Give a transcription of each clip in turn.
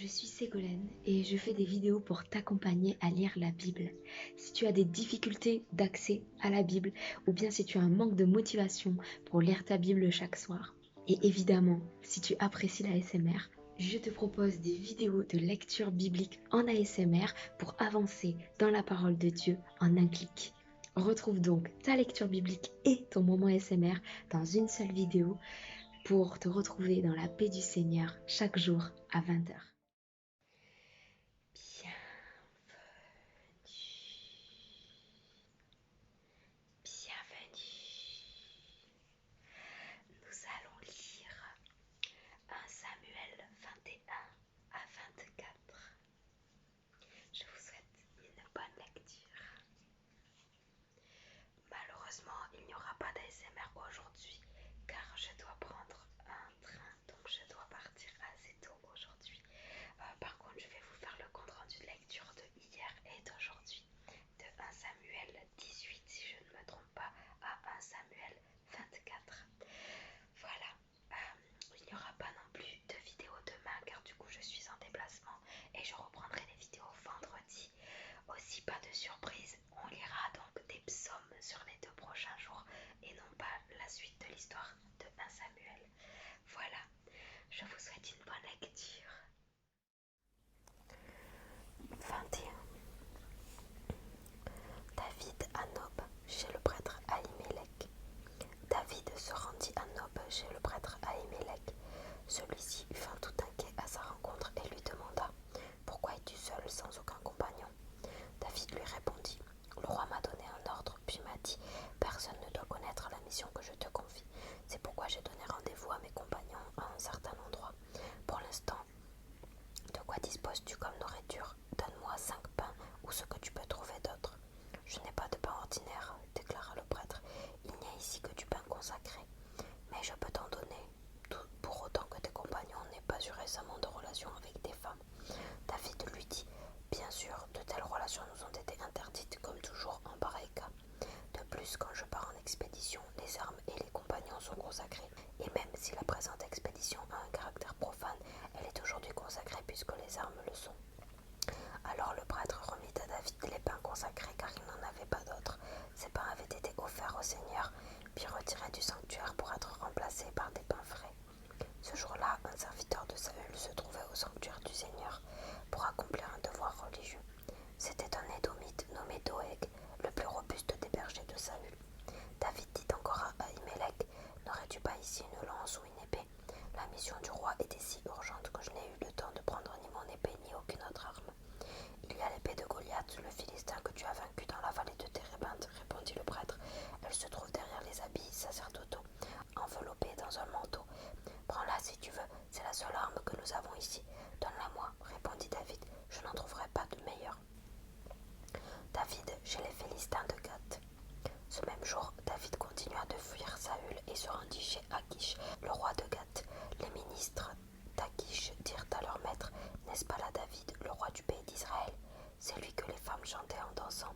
je suis Ségolène et je fais des vidéos pour t'accompagner à lire la Bible. Si tu as des difficultés d'accès à la Bible ou bien si tu as un manque de motivation pour lire ta Bible chaque soir, et évidemment si tu apprécies la ASMR, je te propose des vidéos de lecture biblique en ASMR pour avancer dans la parole de Dieu en un clic. Retrouve donc ta lecture biblique et ton moment ASMR dans une seule vidéo pour te retrouver dans la paix du Seigneur chaque jour à 20 h. Bienvenue. Nous allons lire 1 Samuel 21 à 24. Je vous souhaite une bonne lecture. Malheureusement, il n'y aura pas d'ASMR aujourd'hui car je dois prendre un train, donc je dois partir assez tôt aujourd'hui. Par contre, je vais vous faire le compte rendu de lecture de hier et d'aujourd'hui, de 1 Samuel 18 si je ne me trompe pas à 1 Samuel 24. Voilà, il n'y aura pas non plus de vidéo demain car du coup je suis en déplacement et je reprendrai les vidéos vendredi. Aussi pas de surprise, on lira donc des psaumes sur les 2 prochains jours et non pas la suite de l'histoire de 1 Samuel. Voilà, je vous souhaite une bonne lecture. 21. David à Nob chez le prêtre Ahimelech. David se rendit à Nob chez le prêtre Ahimelech. Celui-ci vint tout inquiet à sa rencontre et lui demanda « Pourquoi es-tu seul sans aucun compagnon ?» David lui répondit « Le roi m'a donné un ordre, puis m'a dit « Personne ne doit connaître la mission que je te confie. C'est pourquoi j'ai donné rendez-vous à mes compagnons à un certain endroit. Pour l'instant, de quoi disposes-tu comme nourriture? Donne-moi 5 pains ou ce que tu peux trouver d'autre. » « Je n'ai pas de pain ordinaire, déclara le prêtre. Il n'y a ici que du pain consacré. Mais je peux t'en donner, pour autant que tes compagnons n'aient pas eu récemment de relations avec des femmes. » David lui dit « Bien sûr, de telles relations nous ont été interdites comme toujours en pareil cas. De plus, quand je pars en expédition, les armes et les compagnons sont consacrés. Et même si la présente expédition a un caractère profane, elle est aujourd'hui consacrée puisque les armes le sont. » Alors le prêtre remit à David les pains consacrés car il n'en avait pas d'autres. Ces pains avaient été offerts au Seigneur, puis retirés du sanctuaire pour être remplacés par des pains frais. Ce jour-là, un serviteur de Saül se trouvait au sanctuaire du Seigneur pour accomplir un devoir religieux. C'était un Édomite nommé Doeg, le plus robuste des bergers de Saül. David dit encore à Ahimelech « N'aurais-tu pas ici une lance ou une épée ? La mission du roi était si urgente que je n'ai eu le temps de prendre ni mon épée ni aucune autre arme. » « Il y a l'épée de Goliath, le Philistin que tu as vaincu dans la vallée de Térébinthe, répondit le prêtre. Elle se trouve derrière les habits sacerdotaux, enveloppée dans un manteau. Prends-la si tu veux, c'est la seule arme que nous avons ici. Donne-la-moi, répondit David, je n'en trouverai pas de meilleure. David chez les Philistins de Gath. Ce même jour, David continua de fuir Saül et se rendit chez Akish, le roi de Gath. Les ministres d'Akish dirent à leur maître « N'est-ce pas là David, le roi du pays d'Israël? C'est lui que les femmes chantaient en dansant. »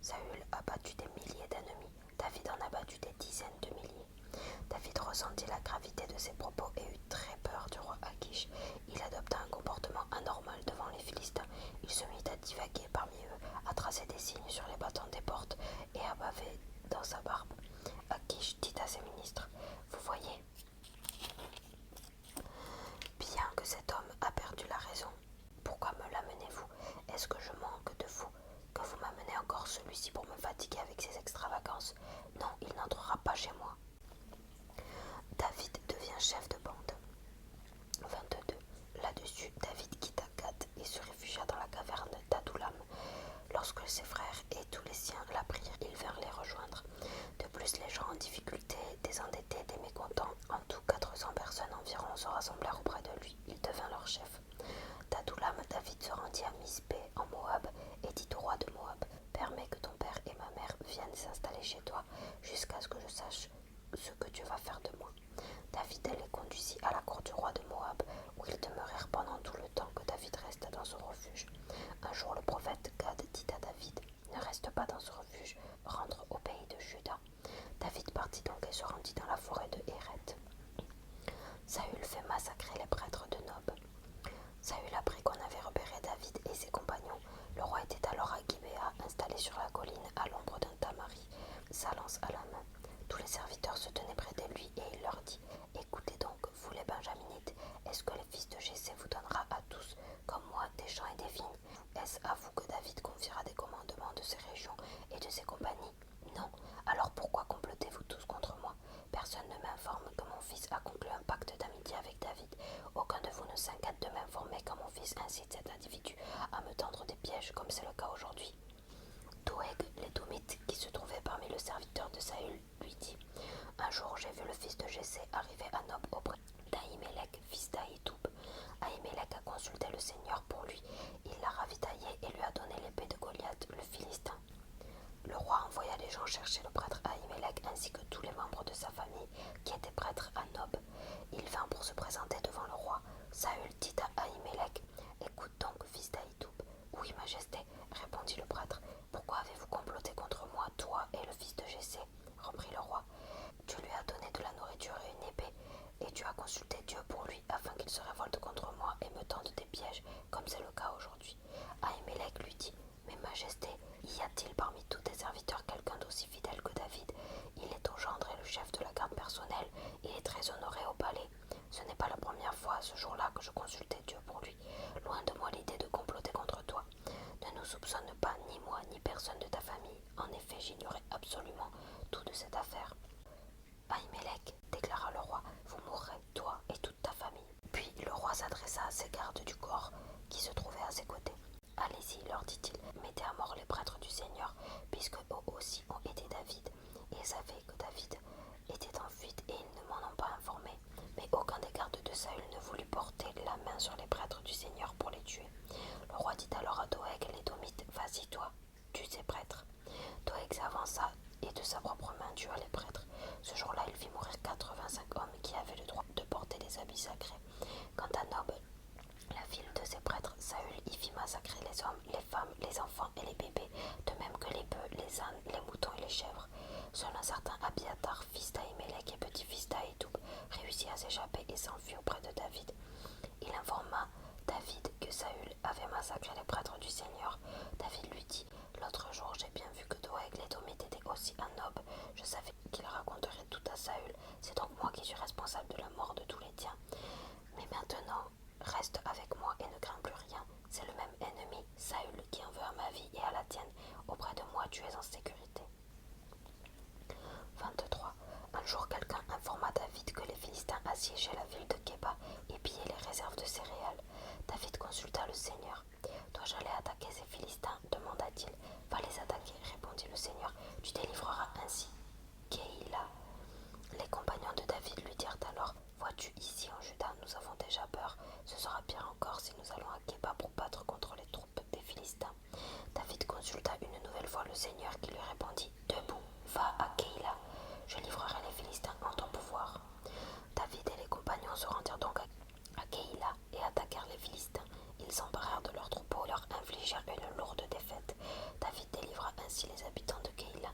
Saül a battu des milliers d'ennemis. David en a battu des dizaines de milliers. David ressentit la gravité de ses propos et eut très peur du roi Akish. Il adopta un comportement anormal devant les Philistins. Il se mit à divaguer parmi eux, à tracer des signes sur les battants des portes et à baver dans sa barbe. Akish dit à ses ministres « Vous voyez, bien que cet homme a perdu la raison, pourquoi me l'amenez-vous? Est-ce que je manque de vous, que vous m'amenez encore celui-ci pour me fatiguer avec ses extravagances? Non, il n'entrera pas chez moi. » David devient chef de bande. 22. Là-dessus, David quitta Gath et se réfugia dans la caverne d'Adoulam. Lorsque ses frères et tous les siens l'apprirent, ils vinrent les rejoindre. De plus, les gens en difficulté, des endettés, des mécontents, en tout 400 personnes environ se rassemblèrent auprès de lui. Il devint leur chef. D'Adoulam, David se rendit à Mispé en Moab et dit au roi de Moab « Permets que ton père et ma mère viennent s'installer chez toi jusqu'à ce que je sache ce que tu vas faire de moi. » David les conduisit à la cour du roi de Moab, où ils demeurèrent pendant tout le temps que David resta dans son refuge. Un jour, le prophète Gad dit à David « Ne reste pas dans ce refuge, rentre au pays de Juda. » David partit donc et se rendit dans la forêt de Héret. Saül fait massacrer les prêtres de Nob. Saül apprit sur la colline à l'ombre d'un tamari, sa lance à la main. Tous les serviteurs se tenaient près de lui et il leur dit: Écoutez donc, vous les Benjaminites, est-ce que le fils de Jessé vous donnera à tous, comme moi, des champs et des vignes? Est-ce à vous que David confiera des commandements de ces régions et de ces compagnies? Non. Alors pourquoi complotez-vous tous contre moi? Personne ne m'informe que mon fils a conclu un pacte d'amitié avec David. Aucun de vous ne s'inquiète de m'informer quand mon fils incite cet individu à me tendre des pièges, comme c'est le cas aujourd'hui. Doeg, l'édomite, qui se trouvait parmi le serviteur de Saül, lui dit: Un jour j'ai vu le fils de Jessé arriver à Nob auprès d'Ahimelech, fils d'Ahitoub. Ahimelech a consulté le Seigneur pour lui. Il l'a ravitaillé et lui a donné l'épée de Goliath, le Philistin. Le roi envoya les gens chercher le prêtre Ahimelech ainsi que tous les membres de sa famille qui étaient prêtres à Nob. Il vint pour se présenter devant le roi. Saül dit à Ahimelech: Écoute donc, fils d'Ahitoub. Oui, majesté, répondit le prêtre. Pourquoi avez-vous comploté contre moi, toi et le fils de Jessé? Reprit le roi. Tu lui as donné de la nourriture et une épée, et tu as consulté Dieu pour lui afin qu'il se révolte contre moi et me tende des pièges, comme c'est le cas aujourd'hui. Ahimelech lui dit: Mais majesté, y a-t-il parmi tous tes serviteurs quelqu'un d'aussi fidèle que David? Il est ton gendre et le chef de la garde personnelle. Il est très honoré au palais. Ce n'est pas la première fois ce jour-là que je consultais Dieu pour lui. Loin de moi l'idée de comploter contre toi. Ne nous soupçonne pas, ni moi, ni personne de ta famille. En effet, j'ignorais absolument tout de cette affaire. Ahimelech, déclara le roi, vous mourrez, toi et toute ta famille. Puis le roi s'adressa à ses gardes du corps qui se trouvaient à ses côtés. Allez-y, leur dit-il, mettez à mort les prêtres du Seigneur, puisque eux aussi ont aidé David. Et ils savaient que David était en fuite et ils ne m'en ont pas informé. Mais aucun des gardes de Saül ne voulut porter la main sur les prêtres du Seigneur pour les tuer. Le roi dit alors à Doeg l'édomite: Vas-y, toi, tue ces prêtres. Doeg s'avança et de sa propre main tua les prêtres. Ce jour-là, il fit mourir 85 hommes qui avaient le droit de porter des habits sacrés. Quant à Nob, la ville de ses prêtres, Saül y fit massacrer les hommes, les femmes, les enfants et les bébés, de même que les bœufs, les ânes, les moutons et les chèvres. Seul un certain Abiathar, fils d'Ahimelech et petit-fils d'Ahitoub, réussit à s'échapper et s'enfuit auprès de David. Il informa David que Saül avait massacré les prêtres du Seigneur. David lui dit: L'autre jour, j'ai bien vu que Doeg l'édomite était aussi un Nob. Je savais qu'il raconterait tout à Saül. C'est donc moi qui suis responsable de la mort de tous les tiens. Mais maintenant, reste avec moi et ne crains plus rien. C'est le même ennemi, Saül, qui en veut à ma vie et à la tienne. Auprès de moi, tu es en sécurité. 23. Un jour, quelqu'un informa David que les Philistins assiégeaient la ville de Kéba et pillaient les réserves de céréales. David consulta le Seigneur. Dois-je aller attaquer ces Philistins? Demanda-t-il. Va les attaquer, répondit le Seigneur. Tu délivreras ainsi Keïla. Les compagnons de David lui dirent alors: Vois-tu, ici en Juda, nous avons déjà peur. Ce sera pire encore si nous allons à Kéba pour battre contre les troupes des Philistins. David consulta une nouvelle fois le Seigneur qui lui répondit: Debout, va à Keïla. Je livrerai les Philistins en ton pouvoir. David et les compagnons se rendirent donc à Keïla et attaquèrent les Philistins. Ils s'emparèrent de leurs troupeaux et leur infligèrent une lourde défaite. David délivra ainsi les habitants de Keïla.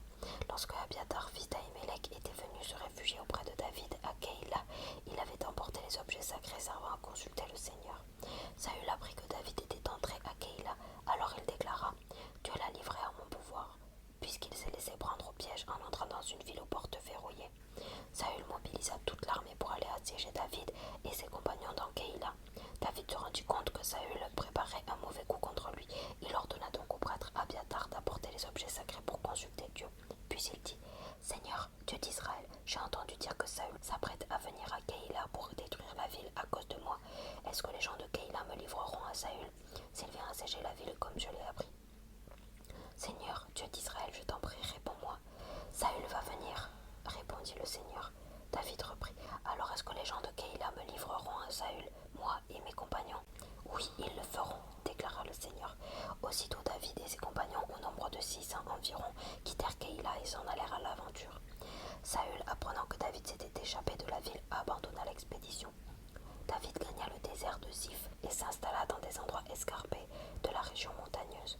Lorsque Abiathar, fils d'Ahimelech, était venu se réfugier auprès de David à Keïla, il avait emporté les objets sacrés servant à consulter le Seigneur. Saül apprit que David était entré à Keïla, alors il déclara: Dieu l'a livré à mon pouvoir, puisqu'il s'est laissé prendre au piège en entrant dans une ville aux portes verrouillées. Saül mobilisa toute l'armée pour aller assiéger David et ses compagnons dans Keïla. David se rendit compte que Saül préparait un mauvais coup contre lui. Il ordonna donc au prêtre Abiathar d'apporter les objets sacrés pour consulter Dieu. Puis il dit: Seigneur, Dieu d'Israël, j'ai entendu dire que Saül s'apprête à venir à Keïla pour détruire la ville à cause de moi. Est-ce que les gens de Keïla me livreront à Saül s'il vient assiéger la ville comme je l'ai appris? Seigneur, Dieu d'Israël, je t'en prie, réponds-moi. Saül va venir, répondit le Seigneur. David reprit: Alors est-ce que les gens de Keïla me livreront à Saül, moi et mes compagnons? Oui, ils le feront, déclara le Seigneur. Aussitôt David et ses compagnons, au nombre de 600 environ, quittèrent Keïla et s'en allèrent à l'aventure. Saül, apprenant que David s'était échappé de la ville, abandonna l'expédition. David gagna le désert de Ziph et s'installa dans des endroits escarpés de la région montagneuse.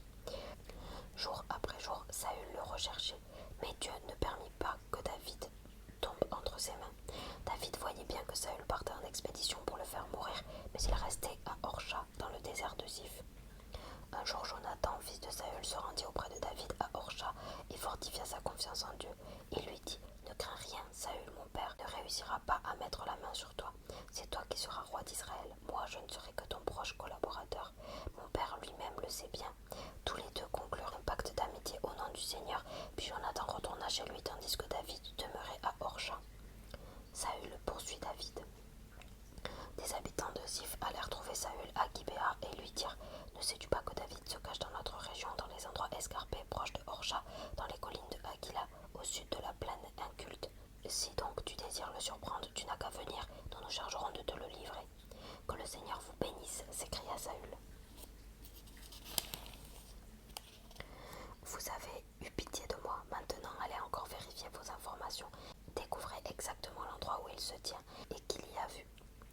Jour après jour, Saül le recherchait, mais Dieu ne permit pas que David tombe entre ses mains. David voyait bien que Saül partait en expédition pour le faire mourir, mais il restait à Orcha, dans le désert de Ziph. Un jour, Jonathan, fils de Saül, se rendit auprès de David à Orcha. réussira pas à mettre la main sur toi. C'est toi qui seras roi d'Israël. Moi, je ne serai que ton proche collaborateur. Mon père lui-même le sait bien. » Tous les deux conclurent un pacte d'amitié au nom du Seigneur, puis Jonathan retourna chez lui tandis que David demeurait à Orcha. Saül poursuit David. Des habitants de Ziph allèrent trouver Saül à Gibéa et lui dirent: « Ne sais-tu pas que David se cache dans notre région, dans les endroits escarpés, proches de Orcha, dans les collines de Haguila, au sud de la plaine inculte? Si donc tu désires le surprendre, tu n'as qu'à venir, nous nous chargerons de te le livrer. » « Que le Seigneur vous bénisse, » s'écria Saül. « Vous avez eu pitié de moi, maintenant allez encore vérifier vos informations. Découvrez exactement l'endroit où il se tient et qu'il y a vu.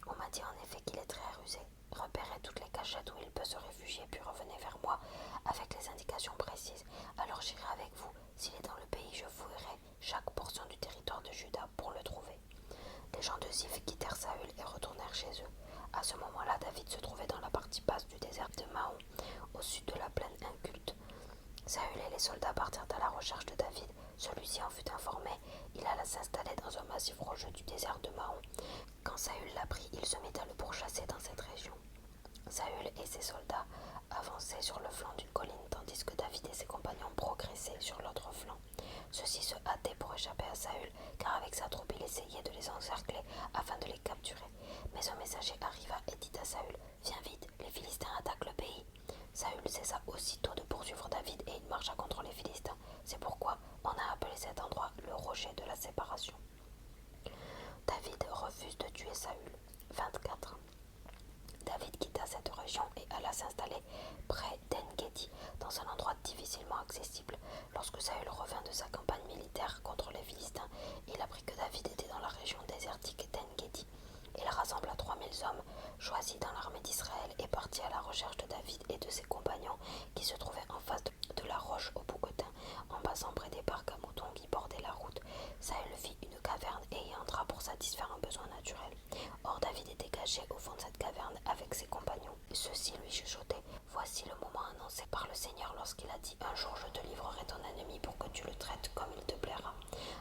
On m'a dit en effet qu'il est très rusé. Repérez toutes les cachettes où il peut se réfugier, puis revenez vers moi avec les indications précises. Alors j'irai avec vous. S'il est dans le pays, je fouillerai chaque portion du territoire de Juda pour le trouver. » Les gens de Ziph quittèrent Saül et retournèrent chez eux. À ce moment-là, David se trouvait dans la partie basse du désert de Mahon, au sud de la plaine inculte. Saül et les soldats partirent à la recherche de David. Celui-ci en fut informé. Il alla s'installer dans un massif rocheux du désert de Mahon. Quand Saül l'apprit, il se mit à le pourchasser dans cette région. Saül et ses soldats avançaient sur le flanc d'une colline, tandis que David et ses compagnons progressaient sur l'autre flanc. Ceux-ci se hâtaient pour échapper à Saül, car avec sa troupe il essayait de les encercler afin de les capturer. Mais un messager arriva et dit à Saül: « Viens vite, les Philistins attaquent le pays. » Saül cessa aussitôt de poursuivre David et il marcha contre les Philistins. C'est pourquoi on a appelé cet endroit le rocher de la séparation. David refuse de tuer Saül. 24. David quitta cette région et alla s'installer près d'En-Gedi, dans un endroit difficilement accessible. Lorsque Saül revint de sa campagne militaire contre les Philistins, il apprit que David était dans la région désertique d'En-Gedi. Il rassembla 3000 hommes choisis dans l'armée d'Israël et partit à la recherche de David et de ses compagnons qui se trouvaient en face de la roche au Bouquetin, en passant près des parcs à moutons qui bordaient la route. Saül vit une caverne et y entra pour satisfaire un besoin naturel. Or David était caché au fond de cette caverne avec ses compagnons. Ceux-ci lui chuchotaient: « Voici le moment annoncé par le Seigneur lorsqu'il a dit: un jour je te livrerai ton ennemi pour que tu le traites comme il te plaira. »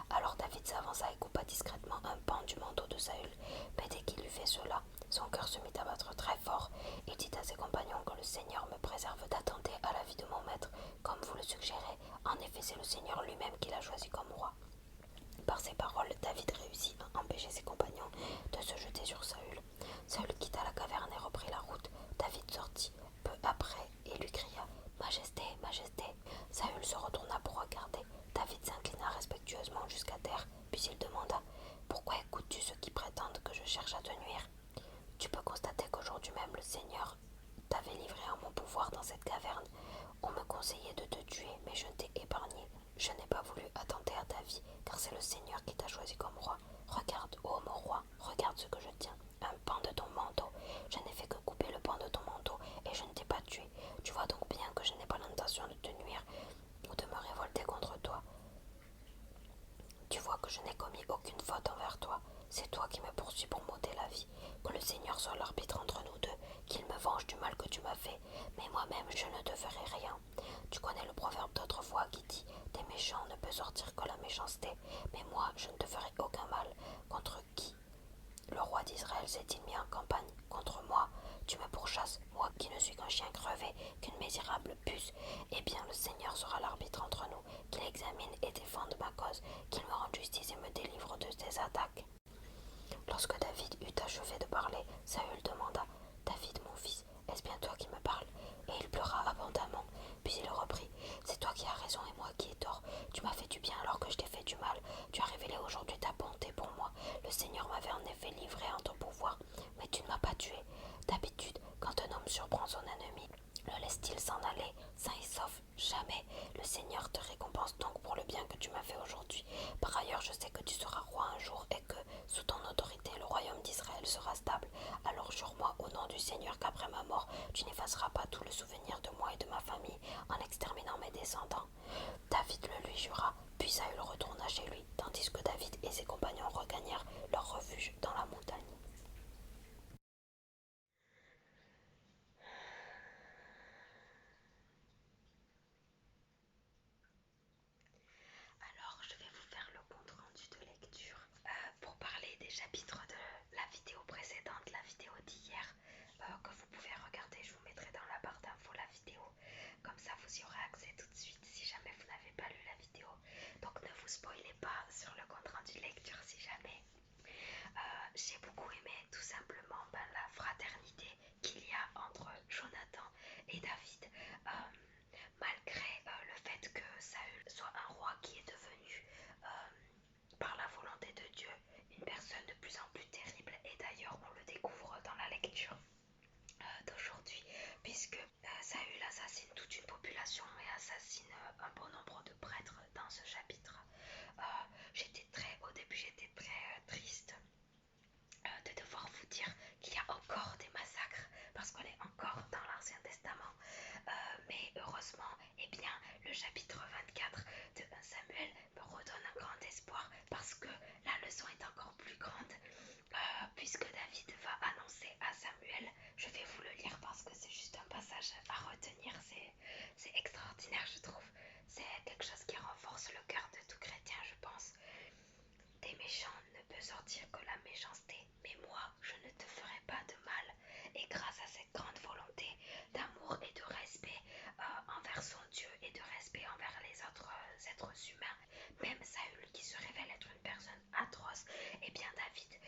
Alors David s'avança et coupa discrètement un pan du manteau de Saül. Mais dès qu'il eut fait cela, son cœur se mit à battre très fort. Il dit à ses compagnons: « Que le Seigneur me préserve d'attenter à la vie de mon maître, comme vous le suggérez. En effet, c'est le Seigneur lui-même qui l'a choisi comme roi. » Par ces paroles, David réussit à empêcher ses compagnons de se jeter sur Saül. Saül quitta la caverne et reprit la route. David sortit peu après et lui cria: « Majesté, Majesté !» Saül se retourna pour regarder. David s'inclina respectueusement jusqu'à terre, puis il demanda: « Pourquoi écoutes-tu ceux qui prétendent que je cherche à te nuire? Tu peux constater qu'aujourd'hui même le Seigneur t'avait livré en mon pouvoir dans cette caverne. On me conseillait de te tuer, mais je t'ai épargné. Je n'ai pas voulu attenter à ta vie, car c'est le Seigneur qui t'a choisi comme roi. Regarde, ô mon roi, regarde ce que je tiens, un pan de ton manteau. Je n'ai fait que couper le pan de ton manteau, et je ne t'ai pas tué. Tu vois donc bien que je n'ai pas l'intention de te nuire ou de me révolter contre toi. Tu vois que je n'ai commis aucune faute envers toi. C'est toi qui me poursuis pour m'ôter la vie. Que le Seigneur soit l'arbitre entre nous deux, qu'il me venge du mal que tu m'as fait. Mais moi-même, je ne te ferai rien. Tu connais le proverbe d'autrefois qui dit: des méchants ne peut sortir que la méchanceté. Mais moi, je ne te ferai aucun mal. Contre qui le roi d'Israël s'est-il mis en campagne? Contre moi? Tu me pourchasses, moi qui ne suis qu'un chien crevé, qu'une misérable puce. Eh bien, le Seigneur sera l'arbitre entre nous, qu'il examine et défende ma cause, qu'il me rende justice et me délivre de tes attaques. » Lorsque David eut achevé de parler, Saül demanda: « David, mon fils, est-ce bien toi qui me parles? » Et il pleura abondamment. Puis il reprit: « C'est toi qui as raison et moi qui ai tort. Tu m'as fait du bien alors que je t'ai fait du mal. Tu as révélé aujourd'hui ta bonté pour moi. Le Seigneur m'avait en effet livré en ton pouvoir, mais tu ne m'as pas tué. D'habitude, quand un homme surprend son ennemi, le laisse-t-il s'en aller, sain et sauf? Jamais. Le Seigneur te récompense donc pour le bien que tu m'as fait aujourd'hui. Par ailleurs, je sais que tu seras roi un jour et que, sous ton autorité, le royaume d'Israël sera stable. Alors jure-moi au nom du Seigneur qu'après ma mort, tu n'effaceras pas tout le souvenir de moi et de ma famille en exterminant mes descendants. » David le lui jura, puis Saül retourna chez lui, tandis que David et ses compagnons regagnèrent leur refuge dans la montagne. Alors, je vais vous faire le compte rendu de lecture pour parler déjà chapitres de la vidéo précédente, la vidéo d'hier, que vous pouvez regarder. Je vous mettrai dans la barre d'infos la vidéo. Comme ça, vous y aurez accès tout de suite si jamais vous n'avez pas lu la vidéo. Donc ne vous spoilez pas sur le compte rendu de lecture si jamais. J'ai beaucoup aimé tout simplement la fraternité qu'il y a entre Jonathan et David, malgré le fait que Saül soit un roi qui est devenu, par la volonté de Dieu, une personne de plus en plus terrible. Et d'ailleurs on le découvre dans la lecture d'aujourd'hui, puisque Saül assassine toute une population et assassine un bon nombre de prêtres dans ce chapitre. Au début j'étais très triste de devoir vous dire qu'il y a encore des massacres parce qu'on est encore dans l'Ancien Testament, mais heureusement, eh bien, le chapitre 24 de 1 Samuel me redonne un grand espoir parce que la leçon est encore plus grande, puisque David va annoncer à Samuel, je vais vous le lire parce que c'est juste un passage à retenir, c'est extraordinaire je trouve, c'est quelque chose qui renforce le cœur de tout chrétien je pense. Des méchants ne peut sortir que la méchanceté, mais moi je ne te ferai pas de mal. Et grâce à cette grande volonté d'amour et de respect envers son Dieu et de respect envers les autres êtres humains, même Saül qui se révèle être une personne atroce, eh bien David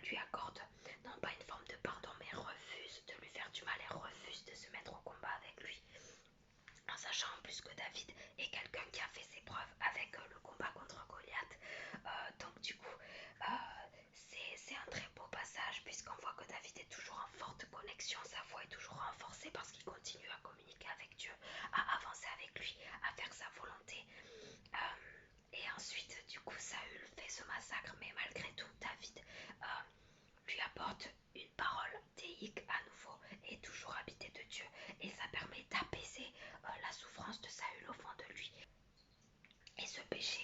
lui accorde non pas une forme de pardon, mais refuse de lui faire du mal et refuse de se mettre au combat avec lui. En sachant en plus que David est quelqu'un qui a fait ses preuves avec le combat contre Goliath. Donc du coup, c'est un très beau passage puisqu'on voit que David est toujours en forte connexion, sa foi est toujours renforcée parce qu'il continue à communiquer avec Dieu, à avancer avec lui, à faire sa volonté. Et ensuite, du coup, Saül fait ce massacre, mais malgré tout, David lui apporte une parole théique à nouveau et toujours habité de Dieu, et ça permet d'apaiser la souffrance de Saül au fond de lui. Et ce péché